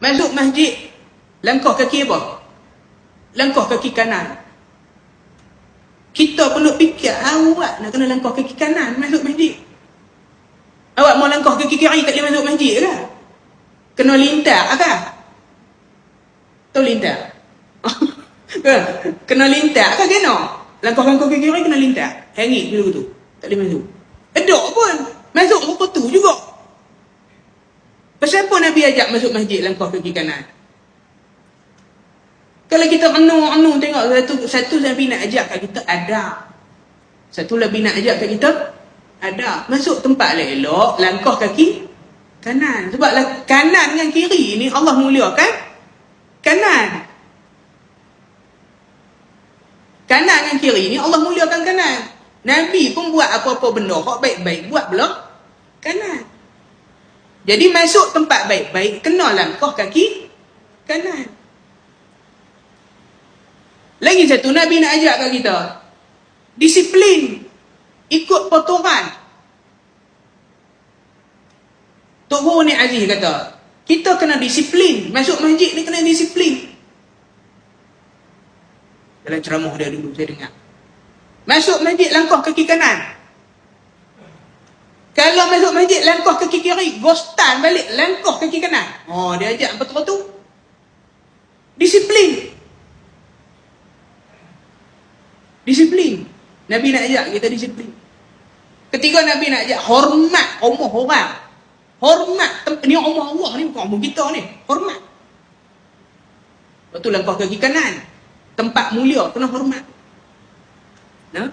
Masuk masjid, langkah kaki apa? Langkah kaki kanan. Kita perlu fikir, awak nak kena langkah kaki kanan masuk masjid. Awak mau langkah kaki kiri tak boleh masuk masjid ke? Kena lintak ke? Tahu lintak? Kena lintak ke kena? Langkah-langkah kaki kiri kena lintak. Hangit dulu tu. Tak boleh masuk. Edok pun. Masuk muka tu juga. Pasal apa Nabi ajak masuk masjid langkah kaki kanan? Kalau kita renung tengok satu Nabi nak ajak kat kita, ada. Satu Nabi nak ajak kat kita, ada. Masuk tempat elok, langkah kaki kanan. Sebab kanan dengan kiri ni Allah muliakan kanan. Kanan dengan kiri ni Allah muliakan kanan. Nabi pun buat apa-apa benda hak baik-baik, buat belah kanan. Jadi masuk tempat baik-baik, kena langkah kaki kanan. Lagi satu Nabi nak ajak kat kita, disiplin, ikut peraturan. Tok Guru ni Aziz kata, kita kena disiplin, masuk masjid ni kena disiplin. Dalam ceramah dia dulu saya dengar, masuk masjid langkah kaki kanan. Kalau masuk masjid langkah kaki kiri, gostan balik langkah kaki kanan. Oh, dia ajak betul tu. Disiplin. Disiplin. Nabi nak ajak kita disiplin. Ketiga Nabi nak ajak hormat rumah orang. Hormat ni rumah Allah ni, bukan rumah kita ni. Hormat. Betul langkah kaki kanan. Tempat mulia kena hormat. Nah?